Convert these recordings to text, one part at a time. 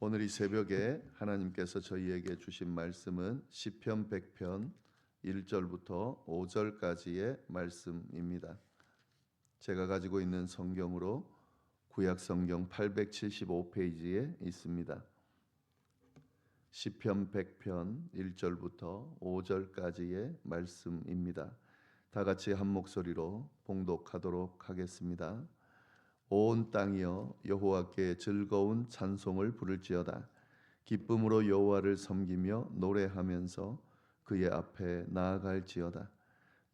오늘 이 새벽에 하나님께서 저희에게 주신 말씀은 시편 100편 1절부터 5절까지의 말씀입니다. 제가 가지고 있는 성경으로 구약 성경 875페이지에 있습니다. 시편 100편 1절부터 5절까지의 말씀입니다. 다 같이 한 목소리로 봉독하도록 하겠습니다. 온 땅이여 여호와께 즐거운 찬송을 부를지어다. 기쁨으로 여호와를 섬기며 노래하면서 그의 앞에 나아갈지어다.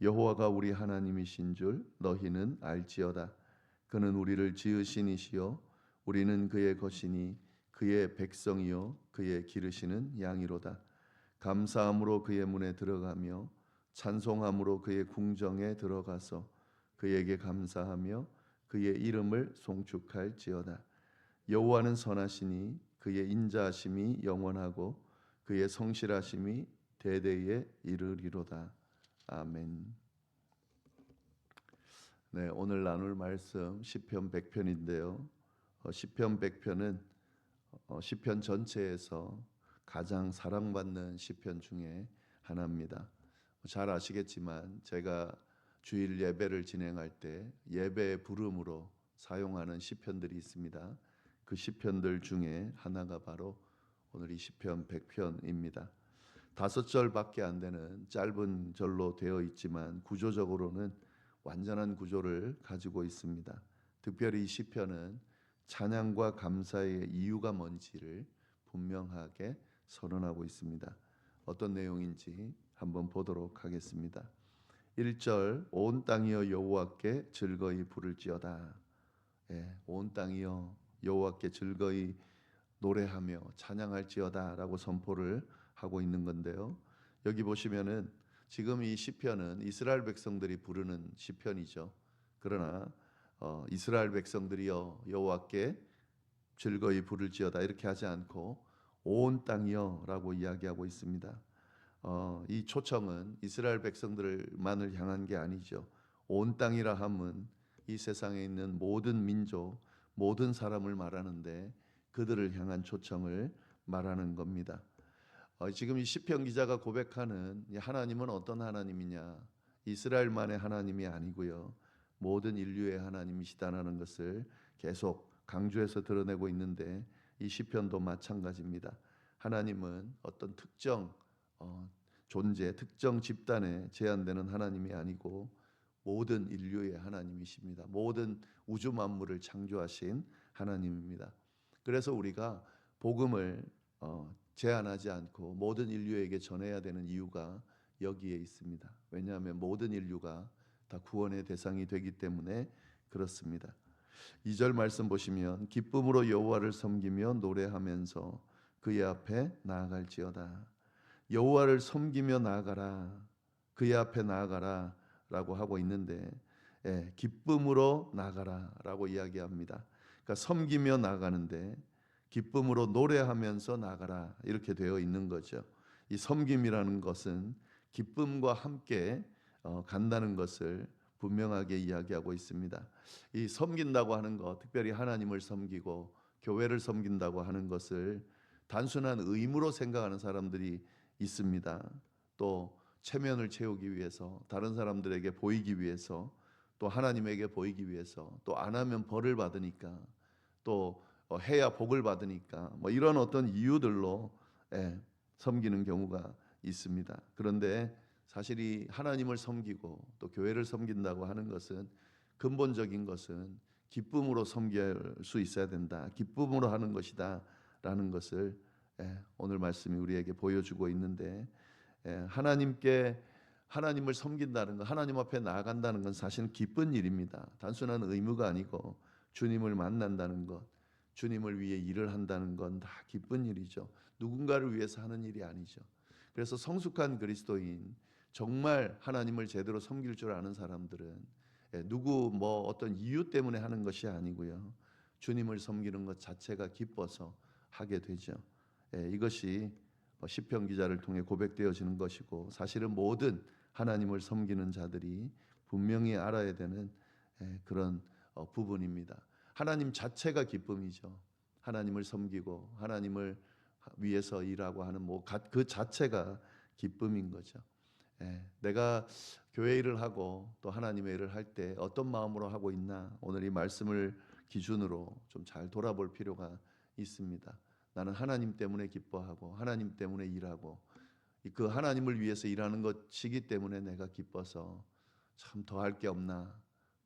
여호와가 우리 하나님이신 줄 너희는 알지어다. 그는 우리를 지으신 이시요 우리는 그의 것이니 그의 백성이요 그의 기르시는 양이로다. 감사함으로 그의 문에 들어가며 찬송함으로 그의 궁정에 들어가서 그에게 감사하며 그의 이름을 송축할지어다. 여호와는 선하시니 그의 인자하심이 영원하고 그의 성실하심이 대대에 이르리로다. 아멘. 네, 오늘 나눌 말씀 시편 100편인데요. 시편 100편은 시편 전체에서 가장 사랑받는 시편 중에 하나입니다. 잘 아시겠지만 제가 주일 예배를 진행할 때 예배의 부름으로 사용하는 시편들이 있습니다. 그 시편들 중에 하나가 바로 오늘 이 시편 100편입니다. 5절밖에 안 되는 짧은 절로 되어 있지만 구조적으로는 완전한 구조를 가지고 있습니다. 특별히 이 시편은 찬양과 감사의 이유가 뭔지를 분명하게 선언하고 있습니다. 어떤 내용인지 한번 보도록 하겠습니다. 1절 온 땅이여 여호와께 즐거이 부를지어다. 온 땅이여 여호와께 즐거이 노래하며 찬양할지어다 라고 선포를 하고 있는 건데요. 여기 보시면은 지금 이 시편은 이스라엘 백성들이 부르는 시편이죠. 그러나 이스라엘 백성들이여 여호와께 즐거이 부를지어다 이렇게 하지 않고 온 땅이여 라고 이야기하고 있습니다. 이 초청은 이스라엘 백성들만을 향한 게 아니죠. 온 땅이라 함은 이 세상에 있는 모든 민족, 모든 사람을 말하는데 그들을 향한 초청을 말하는 겁니다. 지금 이 시편 기자가 고백하는 하나님은 어떤 하나님이냐? 이스라엘만의 하나님이 아니고요. 모든 인류의 하나님이시다라는 것을 계속 강조해서 드러내고 있는데 이 시편도 마찬가지입니다. 하나님은 어떤 특정 존재, 특정 집단에 제한되는 하나님이 아니고 모든 인류의 하나님이십니다. 모든 우주 만물을 창조하신 하나님입니다. 그래서 우리가 복음을 제한하지 않고 모든 인류에게 전해야 되는 이유가 여기에 있습니다. 왜냐하면 모든 인류가 다 구원의 대상이 되기 때문에 그렇습니다. 2절 말씀 보시면 기쁨으로 여호와를 섬기며 노래하면서 그의 앞에 나아갈지어다. 여호와를 섬기며 나아가라. 그의 앞에 나아가라 라고 하고 있는데 기쁨으로 나아가라 라고 이야기합니다. 그러니까 섬기며 나아가는데 기쁨으로 노래하면서 나아가라 이렇게 되어 있는 거죠. 이 섬김이라는 것은 기쁨과 함께 간다는 것을 분명하게 이야기하고 있습니다. 이 섬긴다고 하는 것, 특별히 하나님을 섬기고 교회를 섬긴다고 하는 것을 단순한 의무로 생각하는 사람들이 있습니다. 또 체면을 채우기 위해서, 다른 사람들에게 보이기 위해서, 또 하나님에게 보이기 위해서, 또 안 하면 벌을 받으니까, 또 해야 복을 받으니까, 이런 어떤 이유들로 섬기는 경우가 있습니다. 그런데 사실 이 하나님을 섬기고 또 교회를 섬긴다고 하는 것은 근본적인 것은 기쁨으로 섬길 수 있어야 된다. 기쁨으로 하는 것이다 라는 것을 오늘 말씀이 우리에게 보여주고 있는데 하나님을 섬긴다는 것, 하나님 앞에 나아간다는 건 사실은 기쁜 일입니다. 단순한 의무가 아니고 주님을 만난다는 것, 주님을 위해 일을 한다는 건 다 기쁜 일이죠. 누군가를 위해서 하는 일이 아니죠. 그래서 성숙한 그리스도인, 정말 하나님을 제대로 섬길 줄 아는 사람들은 누구 어떤 이유 때문에 하는 것이 아니고요. 주님을 섬기는 것 자체가 기뻐서 하게 되죠. 이것이 시편 기자를 통해 고백되어지는 것이고 사실은 모든 하나님을 섬기는 자들이 분명히 알아야 되는 그런 부분입니다. 하나님 자체가 기쁨이죠. 하나님을 섬기고 하나님을 위해서 일하고 하는 그 자체가 기쁨인 거죠. 내가 교회 일을 하고 또 하나님의 일을 할 때 어떤 마음으로 하고 있나, 오늘 이 말씀을 기준으로 좀 잘 돌아볼 필요가 있습니다. 나는 하나님 때문에 기뻐하고 하나님 때문에 일하고 그 하나님을 위해서 일하는 것이기 때문에 내가 기뻐서 참 더 할 게 없나,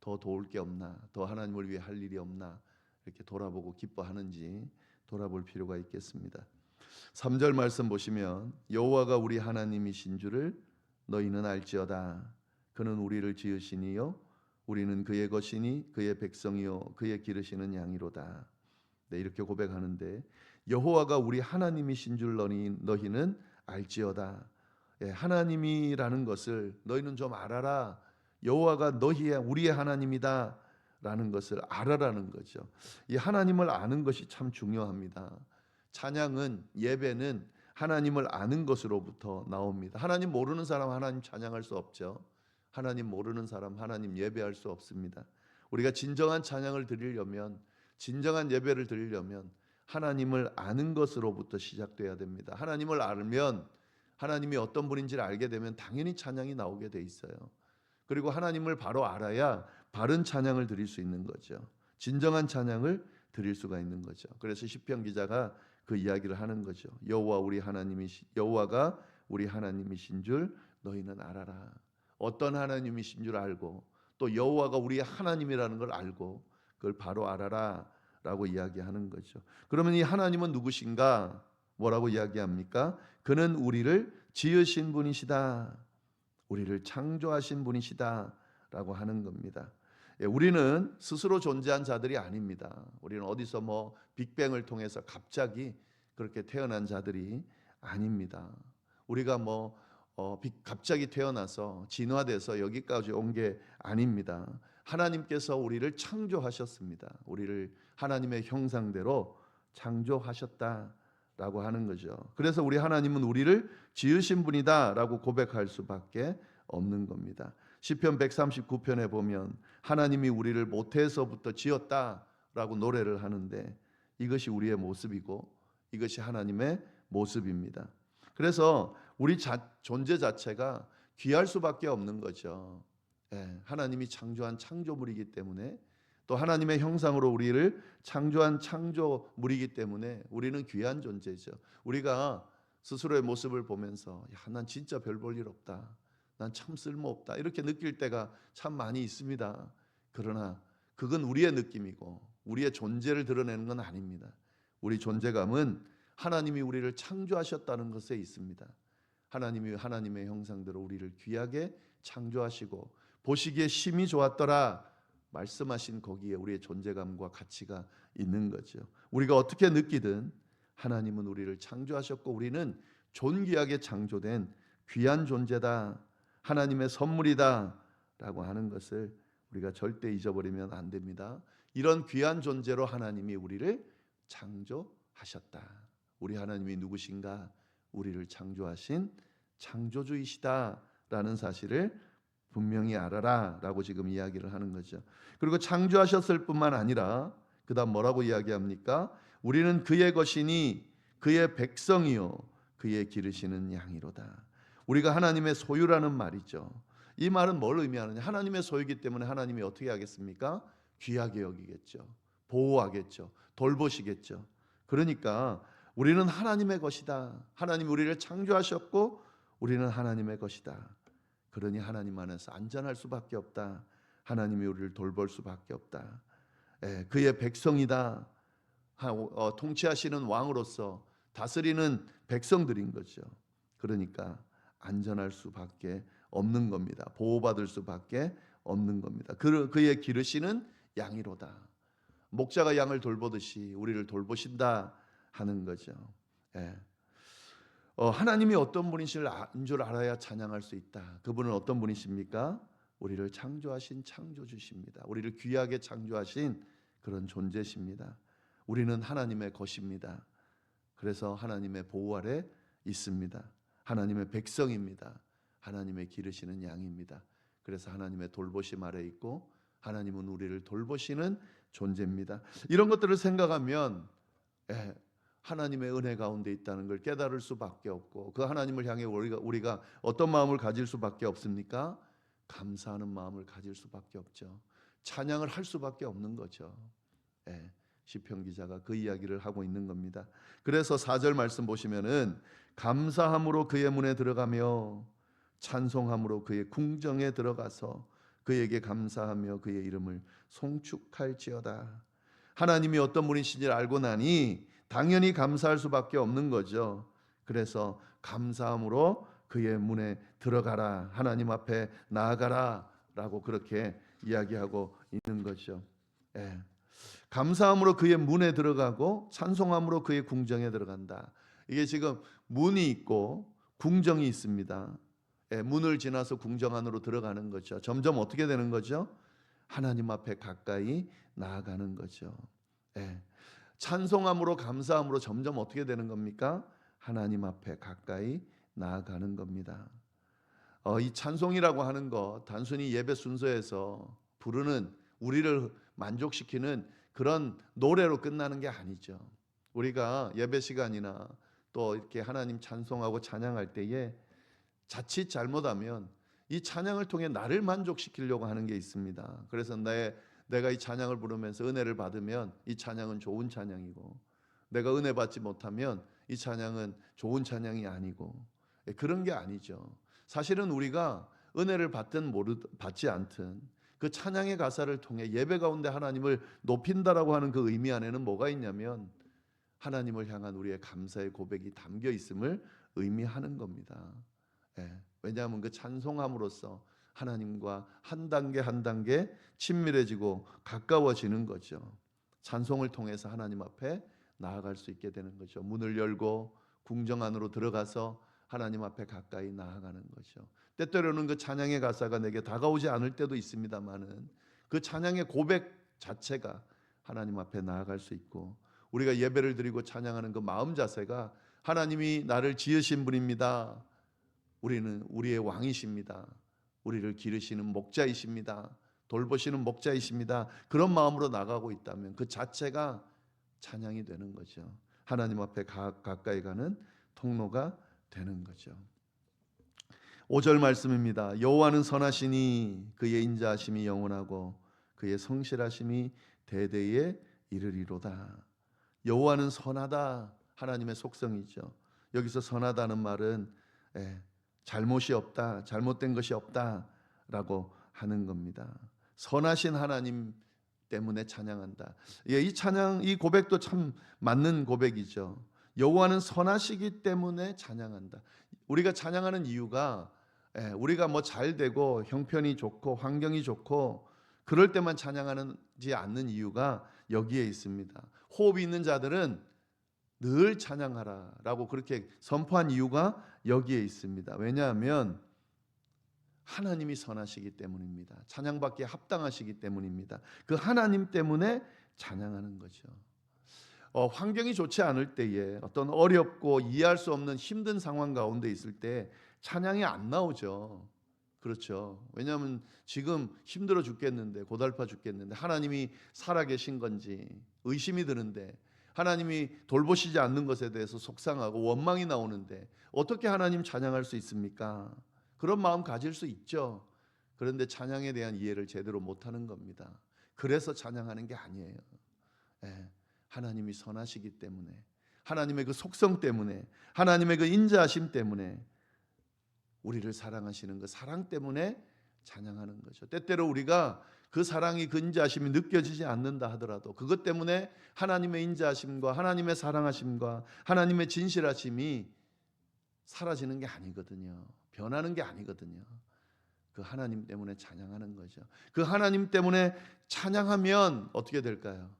더 도울 게 없나, 더 하나님을 위해 할 일이 없나 이렇게 돌아보고 기뻐하는지 돌아볼 필요가 있겠습니다. 3절 말씀 보시면 여호와가 우리 하나님이신 줄을 너희는 알지어다. 그는 우리를 지으시니요 우리는 그의 것이니 그의 백성이요 그의 기르시는 양이로다. 네, 이렇게 고백하는데 여호와가 우리 하나님이신 줄 너희는 알지어다. 하나님이라는 것을 너희는 좀 알아라. 여호와가 우리의 하나님이다 라는 것을 알아라는 거죠. 이 하나님을 아는 것이 참 중요합니다. 찬양은, 예배는 하나님을 아는 것으로부터 나옵니다. 하나님 모르는 사람 하나님 찬양할 수 없죠. 하나님 모르는 사람 하나님 예배할 수 없습니다. 우리가 진정한 찬양을 드리려면, 진정한 예배를 드리려면 하나님을 아는 것으로부터 시작돼야 됩니다. 하나님을 알면, 하나님이 어떤 분인지를 알게 되면 당연히 찬양이 나오게 돼 있어요. 그리고 하나님을 바로 알아야 바른 찬양을 드릴 수 있는 거죠. 진정한 찬양을 드릴 수가 있는 거죠. 그래서 시편 기자가 그 이야기를 하는 거죠. 여호와가 우리 하나님이신 줄 너희는 알아라. 어떤 하나님이신 줄 알고 또 여호와가 우리 하나님이라는 걸 알고 그걸 바로 알아라 라고 이야기하는 거죠. 그러면 이 하나님은 누구신가? 뭐라고 이야기합니까? 그는 우리를 지으신 분이시다. 우리를 창조하신 분이시다 라고 하는 겁니다. 우리는 스스로 존재한 자들이 아닙니다. 우리는 어디서 빅뱅을 통해서 갑자기 그렇게 태어난 자들이 아닙니다. 우리가 갑자기 태어나서 진화돼서 여기까지 온 게 아닙니다. 하나님께서 우리를 창조하셨습니다. 우리를 하나님의 형상대로 창조하셨다라고 하는 거죠. 그래서 우리 하나님은 우리를 지으신 분이다라고 고백할 수밖에 없는 겁니다. 시편 139편에 보면 하나님이 우리를 모태에서부터 지었다라고 노래를 하는데 이것이 우리의 모습이고 이것이 하나님의 모습입니다. 그래서 우리 존재 자체가 귀할 수밖에 없는 거죠. 하나님이 창조한 창조물이기 때문에 또 하나님의 형상으로 우리를 창조한 창조물이기 때문에 우리는 귀한 존재죠. 우리가 스스로의 모습을 보면서 난 진짜 별 볼 일 없다. 난 참 쓸모없다. 이렇게 느낄 때가 참 많이 있습니다. 그러나 그건 우리의 느낌이고 우리의 존재를 드러내는 건 아닙니다. 우리 존재감은 하나님이 우리를 창조하셨다는 것에 있습니다. 하나님이 하나님의 형상대로 우리를 귀하게 창조하시고 보시기에 심히 좋았더라 말씀하신 거기에 우리의 존재감과 가치가 있는 거죠. 우리가 어떻게 느끼든 하나님은 우리를 창조하셨고 우리는 존귀하게 창조된 귀한 존재다. 하나님의 선물이다 라고 하는 것을 우리가 절대 잊어버리면 안 됩니다. 이런 귀한 존재로 하나님이 우리를 창조하셨다. 우리 하나님이 누구신가? 우리를 창조하신 창조주이시다라는 사실을 분명히 알아라 라고 지금 이야기를 하는 거죠. 그리고 창조하셨을 뿐만 아니라 그 다음 뭐라고 이야기합니까? 우리는 그의 것이니 그의 백성이요 그의 기르시는 양이로다. 우리가 하나님의 소유라는 말이죠. 이 말은 뭘 의미하느냐? 하나님의 소유이기 때문에 하나님이 어떻게 하겠습니까? 귀하게 여기겠죠. 보호하겠죠. 돌보시겠죠. 그러니까 우리는 하나님의 것이다. 하나님이 우리를 창조하셨고 우리는 하나님의 것이다. 그러니 하나님 안에서 안전할 수밖에 없다. 하나님이 우리를 돌볼 수밖에 없다. 그의 백성이다. 통치하시는 왕으로서 다스리는 백성들인 거죠. 그러니까 안전할 수밖에 없는 겁니다. 보호받을 수밖에 없는 겁니다. 그의 기르시는 양이로다. 목자가 양을 돌보듯이 우리를 돌보신다 하는 거죠. 하나님이 어떤 분이신 줄 알아야 찬양할 수 있다. 그분은 어떤 분이십니까? 우리를 창조하신 창조주십니다. 우리를 귀하게 창조하신 그런 존재십니다. 우리는 하나님의 것입니다. 그래서 하나님의 보호 아래 있습니다. 하나님의 백성입니다. 하나님의 기르시는 양입니다. 그래서 하나님의 돌보심 아래 있고 하나님은 우리를 돌보시는 존재입니다. 이런 것들을 생각하면 예, 하나님의 은혜 가운데 있다는 걸 깨달을 수밖에 없고, 그 하나님을 향해 우리가 어떤 마음을 가질 수밖에 없습니까? 감사하는 마음을 가질 수밖에 없죠. 찬양을 할 수밖에 없는 거죠. 예, 시편 기자가 그 이야기를 하고 있는 겁니다. 그래서 4절 말씀 보시면은 감사함으로 그의 문에 들어가며 찬송함으로 그의 궁정에 들어가서 그에게 감사하며 그의 이름을 송축할지어다. 하나님이 어떤 분이신지를 알고 나니 당연히 감사할 수밖에 없는 거죠. 그래서 감사함으로 그의 문에 들어가라, 하나님 앞에 나아가라 라고 그렇게 이야기하고 있는 거죠. 예. 감사함으로 그의 문에 들어가고 찬송함으로 그의 궁정에 들어간다. 이게 지금 문이 있고 궁정이 있습니다. 예, 문을 지나서 궁정 안으로 들어가는 거죠. 점점 어떻게 되는 거죠? 하나님 앞에 가까이 나아가는 거죠. 예. 찬송함으로 감사함으로 점점 어떻게 되는 겁니까? 하나님 앞에 가까이 나아가는 겁니다. 이 찬송이라고 하는 것 단순히 예배 순서에서 부르는, 우리를 만족시키는 그런 노래로 끝나는 게 아니죠. 우리가 예배 시간이나 또 이렇게 하나님 찬송하고 찬양할 때에 자칫 잘못하면 이 찬양을 통해 나를 만족시키려고 하는 게 있습니다. 그래서 내가 이 찬양을 부르면서 은혜를 받으면 이 찬양은 좋은 찬양이고, 내가 은혜 받지 못하면 이 찬양은 좋은 찬양이 아니고, 그런 게 아니죠. 사실은 우리가 은혜를 받든 받지 않든 그 찬양의 가사를 통해 예배 가운데 하나님을 높인다라고 하는 그 의미 안에는 뭐가 있냐면 하나님을 향한 우리의 감사의 고백이 담겨 있음을 의미하는 겁니다. 왜냐하면 그 찬송함으로써 하나님과 한 단계 한 단계 친밀해지고 가까워지는 거죠. 찬송을 통해서 하나님 앞에 나아갈 수 있게 되는 거죠. 문을 열고 궁정 안으로 들어가서 하나님 앞에 가까이 나아가는 거죠. 때때로는 그 찬양의 가사가 내게 다가오지 않을 때도 있습니다만은 그 찬양의 고백 자체가 하나님 앞에 나아갈 수 있고, 우리가 예배를 드리고 찬양하는 그 마음 자세가 하나님이 나를 지으신 분입니다. 우리는 우리의 왕이십니다. 우리를 기르시는 목자이십니다. 돌보시는 목자이십니다. 그런 마음으로 나가고 있다면 그 자체가 찬양이 되는 거죠. 하나님 앞에 가까이 가는 통로가 되는 거죠. 5절 말씀입니다. 여호와는 선하시니 그의 인자하심이 영원하고 그의 성실하심이 대대에 이르리로다. 여호와는 선하다, 하나님의 속성이죠. 여기서 선하다는 말은 잘못이 없다, 잘못된 것이 없다라고 하는 겁니다. 선하신 하나님 때문에 찬양한다. 이 찬양, 이 고백도 참 맞는 고백이죠. 여호와는 선하시기 때문에 찬양한다. 우리가 찬양하는 이유가 우리가 뭐 잘 되고 형편이 좋고 환경이 좋고 그럴 때만 찬양하지 않는 이유가 여기에 있습니다. 호흡이 있는 자들은 늘 찬양하라라고 그렇게 선포한 이유가 여기에 있습니다. 왜냐하면 하나님이 선하시기 때문입니다. 찬양받기에 합당하시기 때문입니다. 그 하나님 때문에 찬양하는 거죠. 환경이 좋지 않을 때에 어떤 어렵고 이해할 수 없는 힘든 상황 가운데 있을 때 찬양이 안 나오죠. 그렇죠. 왜냐하면 지금 힘들어 죽겠는데, 고달파 죽겠는데 하나님이 살아계신 건지 의심이 드는데, 하나님이 돌보시지 않는 것에 대해서 속상하고 원망이 나오는데 어떻게 하나님 찬양할 수 있습니까? 그런 마음 가질 수 있죠. 그런데 찬양에 대한 이해를 제대로 못하는 겁니다. 그래서 찬양하는 게 아니에요. 하나님이 선하시기 때문에, 하나님의 그 속성 때문에, 하나님의 그 인자하심 때문에, 우리를 사랑하시는 그 사랑 때문에 찬양하는 거죠. 때때로 우리가 그 사랑이, 그 인자하심이 느껴지지 않는다 하더라도 그것 때문에 하나님의 인자하심과 하나님의 사랑하심과 하나님의 진실하심이 사라지는 게 아니거든요. 변하는 게 아니거든요. 그 하나님 때문에 찬양하는 거죠. 그 하나님 때문에 찬양하면 어떻게 될까요?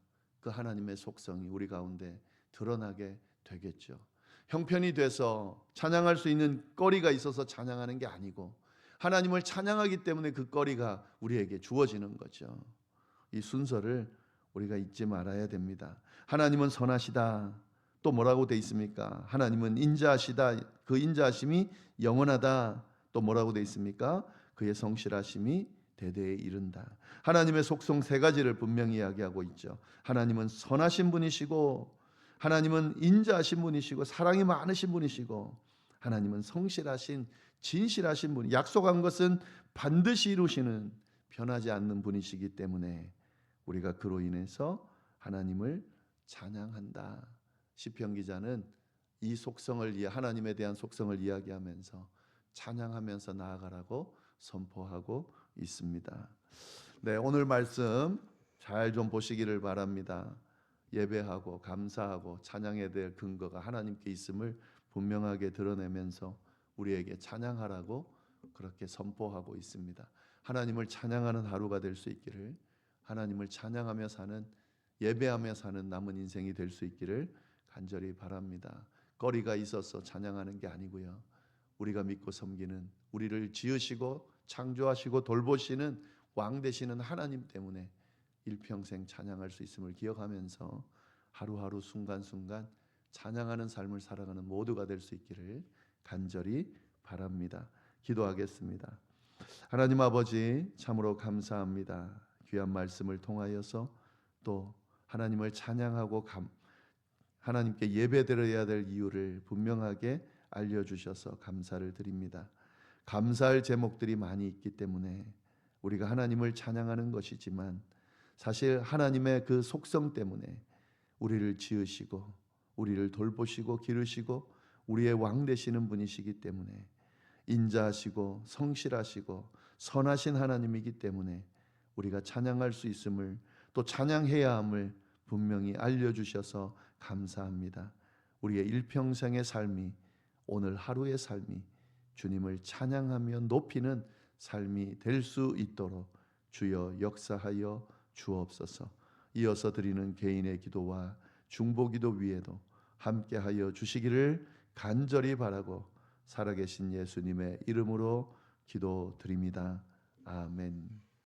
그 하나님의 속성이 우리 가운데 드러나게 되겠죠. 형편이 돼서 찬양할 수 있는 거리가 있어서 찬양하는 게 아니고 하나님을 찬양하기 때문에 그 거리가 우리에게 주어지는 거죠. 이 순서를 우리가 잊지 말아야 됩니다. 하나님은 선하시다. 또 뭐라고 돼 있습니까? 하나님은 인자하시다. 그 인자하심이 영원하다. 또 뭐라고 돼 있습니까? 그의 성실하심이 대대에 이른다. 하나님의 속성 세 가지를 분명히 이야기하고 있죠. 하나님은 선하신 분이시고, 하나님은 인자하신 분이시고 사랑이 많으신 분이시고 하나님은 성실하신 진실하신 분, 약속한 것은 반드시 이루시는 변하지 않는 분이시기 때문에 우리가 그로 인해서 하나님을 찬양한다. 시편 기자는 이 속성을 하나님에 대한 속성을 이야기하면서 찬양하면서 나아가라고 선포하고 있습니다. 네, 오늘 말씀 잘 좀 보시기를 바랍니다. 예배하고 감사하고 찬양에 대한 근거가 하나님께 있음을 분명하게 드러내면서 우리에게 찬양하라고 그렇게 선포하고 있습니다. 하나님을 찬양하는 하루가 될 수 있기를, 하나님을 찬양하며 사는, 예배하며 사는 남은 인생이 될 수 있기를 간절히 바랍니다. 거리가 있어서 찬양하는 게 아니고요, 우리가 믿고 섬기는, 우리를 지으시고 창조하시고 돌보시는 왕 되시는 하나님 때문에 일평생 찬양할 수 있음을 기억하면서 하루하루 순간순간 찬양하는 삶을 살아가는 모두가 될 수 있기를 간절히 바랍니다. 기도하겠습니다. 하나님 아버지, 참으로 감사합니다. 귀한 말씀을 통하여서 또 하나님을 찬양하고 하나님께 예배드려야 될 이유를 분명하게 알려주셔서 감사를 드립니다. 감사할 제목들이 많이 있기 때문에 우리가 하나님을 찬양하는 것이지만 사실 하나님의 그 속성 때문에 우리를 지으시고 우리를 돌보시고 기르시고 우리의 왕 되시는 분이시기 때문에 인자하시고 성실하시고 선하신 하나님이기 때문에 우리가 찬양할 수 있음을, 또 찬양해야 함을 분명히 알려주셔서 감사합니다. 우리의 일평생의 삶이, 오늘 하루의 삶이 주님을 찬양하며 높이는 삶이 될 수 있도록 주여 역사하여 주옵소서. 이어서 드리는 개인의 기도와 중보기도 위에도 함께하여 주시기를 간절히 바라고 살아계신 예수님의 이름으로 기도드립니다. 아멘.